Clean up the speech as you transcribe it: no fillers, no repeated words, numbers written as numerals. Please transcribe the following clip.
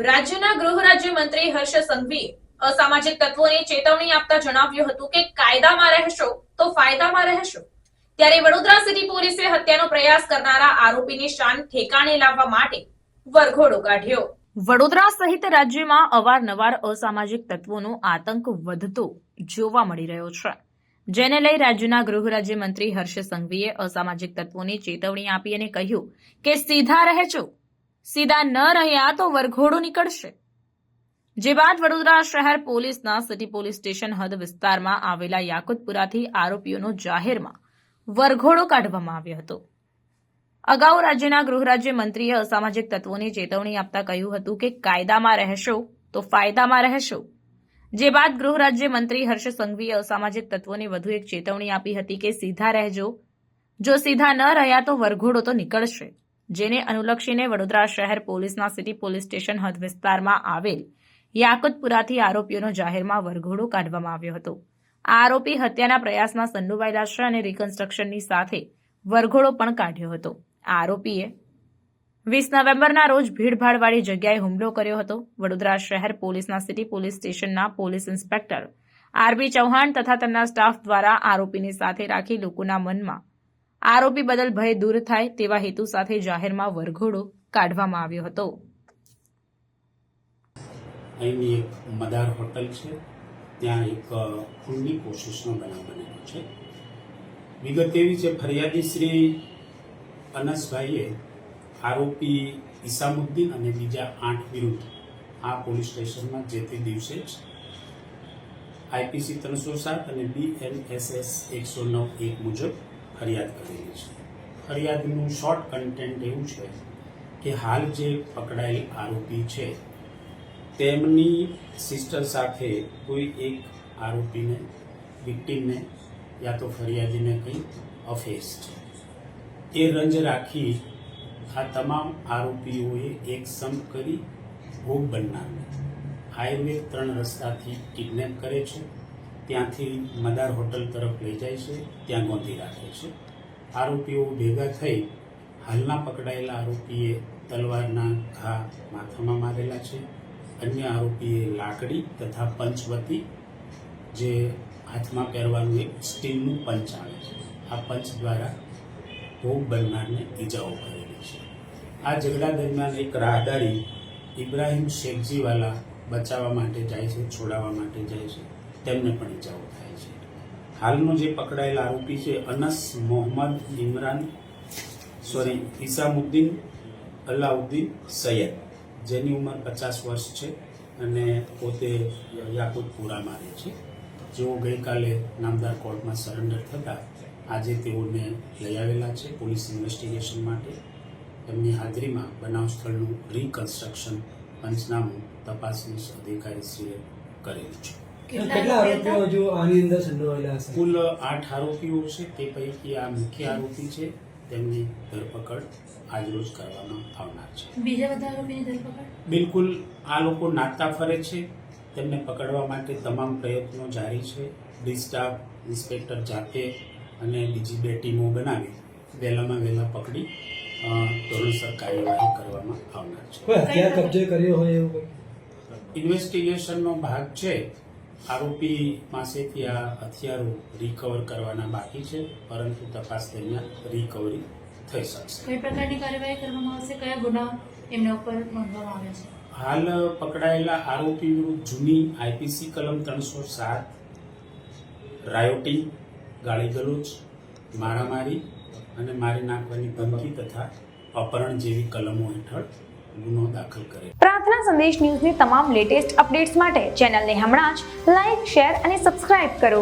રાજ્યના ગૃહ રાજ્યમંત્રી હર્ષ સંઘવીએ અસામાજિક તત્વોને ચેતવણી આપતા જણાવ્યું હતું કે કાયદામાં રહેશો તો ફાયદામાં રહેશો। ત્યારે વડોદરા સિટી પોલીસે હત્યાનો પ્રયાસ કરનારા આરોપીની શાન ઠેકાણે લાવવા માટે વરઘોડો કાઢ્યો। વડોદરા સહિત રાજ્યમાં અવારનવાર અસામાજિક તત્વોનો આતંક વધતો જોવા મળી રહ્યો છે, જેને લઈ રાજ્યના ગૃહ રાજ્યમંત્રી હર્ષ સંઘવીએ અસામાજિક તત્વોને ચેતવણી આપી અને કહ્યું કે સીધા રહેજો, સીધા ન રહ્યા તો વરઘોડો નીકળશે। જે બાદ વડોદરા શહેર પોલીસના સિટી પોલીસ સ્ટેશન હદ વિસ્તારમાં આવેલા યાકુતપુરાથી આરોપીઓનો જાહેરમાં વરઘોડો કાઢવામાં આવ્યો હતો। અગાઉ રાજ્યના ગૃહ રાજ્યમંત્રીએ અસામાજિક તત્વોને ચેતવણી આપતા કહ્યું હતું કે કાયદામાં રહેશો તો ફાયદામાં રહેશો। જે બાદ ગૃહ રાજ્યમંત્રી હર્ષ સંઘવીએ અસામાજિક તત્વોને વધુ એક ચેતવણી આપી હતી કે સીધા રહેજો, જો સીધા ન રહ્યા તો વરઘોડો તો નીકળશે। જેને અનુલક્ષીને વડોદરા શહેર પોલીસના સિટી પોલીસ સ્ટેશન હદ વિસ્તારમાં આવેલ યાકુતપુરાથી આરોપીઓનો જાહેરમાં વરઘોડો કાઢવામાં આવ્યો હતો। આ આરોપી હત્યાના પ્રયાસમાં સંડોવાયેલા છે અને રિકન્સ્ટ્રક્શનની સાથે વરઘોડો પણ કાઢ્યો હતો। આ આરોપીએ 20 નવેમ્બરના રોજ ભીડભાડવાળી જગ્યાએ હુમલો કર્યો હતો। વડોદરા શહેર પોલીસના સિટી પોલીસ સ્ટેશનના પોલીસ ઇન્સ્પેક્ટર આરબી ચૌહાણ તથા તેમના સ્ટાફ દ્વારા આરોપીને સાથે રાખી લોકોના મનમાં આરોપી બદલ ભય દૂર થાય તેવા હેતુ સાથે જાહેરમાં વરઘોડો કાઢવામાં આવ્યો હતો। અહીંની એક મદાર હોટલ છે, ત્યાં એક ખૂનની કોશિશનો બનાવ બનેલો છે। વિગત એવી છે, ફરિયાદી શ્રી અનસભાઈએ આરોપી ઇસામુદ્દીન અને બીજા 8 વિરુદ્ધ આ પોલીસ સ્ટેશનમાં જે તે દિવસે જ આઈપીસી 307 અને બીએનએસએસ 109(1) મુજબ ફરિયાદ કરેલી છે। ફરિયાદનું શોર્ટ કન્ટેન્ટ એવું છે કે હાલ જે પકડાયેલ આરોપી છે તેમની સિસ્ટર સાથે કોઈ એક આરોપીને, વિક્ટીમને યા તો ફરિયાદીને કંઈ અફેર છે। એ રંજ રાખી આ તમામ આરોપીઓએ એક સંપ કરી ભોગ બનનારને હાઈવે 3 રસ્તાથી કિડનેપ કરે છે, ત્યાંથી મદાર હોટલ તરફ લઈ જાય છે, ત્યાં ગોંધી રાખે છે। આરોપીઓ ભેગા થઈ હાલના પકડાયેલા આરોપીએ તલવારના ઘા માથામાં મારેલા છે, અન્ય આરોપીએ લાકડી તથા પંચવતી જે હાથમાં પહેરવાનું એક સ્ટીલનું પંચ આવે છે, આ પંચ દ્વારા ભોગ બનનારને ઈજાઓ કરેલી છે। આ ઝઘડા દરમિયાન એક રાહદારી ઇબ્રાહિમ શેખજીવાલા બચાવવા માટે જાય છે, છોડાવવા માટે જાય છે, તેમને પણ ઈજાઓ થાય છે। હાલનો જે પકડાયેલા આરોપી છે અનસ મોહમ્મદ ઇસામુદ્દીન અલાઉદ્દીન સૈયદ, જેની ઉંમર 50 વર્ષ છે અને પોતે યાકુતપુરામાં રહે છે, જેઓ ગઈકાલે નામદાર કોર્ટમાં સરેન્ડર થતા આજે તેઓને લઈ આવેલા છે પોલીસ ઇન્વેસ્ટિગેશન માટે। એમની હાજરીમાં બનાવ સ્થળનું રિકન્સ્ટ્રક્શન પંચનામું તપાસનીશ અધિકારીશ્રીએ કરેલું છે। કેટલા આરોપીઓ જો આની અંદર સંડોવાયેલા હશે? કુલ 8 આરોપીઓ છે, તે પૈકી આ મુખ્ય આરોપી છે, તેમની ધરપકડ આજરોજ કરવામાં આવનાર છે। બીજા બધા આરોપીની ધરપકડ બિલકુલ આ લોકો નાતા ફરે છે, તેમને પકડવા માટે તમામ પ્રયત્નો જારી છે। ડી સ્ટાફ, ઇન્સ્પેક્ટર જાતે અને બીજી 2 ટીમો બનાવી વહેલામાં વહેલા પકડી ધોરણસર કાર્યવાહી કરવામાં આવનાર છે। હથિયાર કબજે કર્યો હોય એવું ઇન્વેસ્ટિગેશનનો ભાગ છે, આરોપી પાસેથી આ હથિયારો રિકવર કરવાના બાકી છે, પરંતુ તપાસ દરમિયાન રિકવરી થઈ શકશે। કઈ પ્રકારની કાર્યવાહી કરવામાં આવશે, કયા ગુના એમના ઉપર નોંધવામાં આવ્યા છે? હાલ પકડાયેલા આરોપી વિરુદ્ધ જૂની આઈપીસી કલમ 307, રાયોટિંગ, ગાળીગલોચ, મારામારી અને મારી નાખવાની ધમકી તથા અપહરણ જેવી કલમો હેઠળ ગુનો દાખલ કરે। પ્રાર્થના સંદેશ ન્યૂઝની તમામ લેટેસ્ટ અપડેટ્સ માટે ચેનલને હમણાં જ લાઇક, શેર અને સબસ્ક્રાઇબ કરો।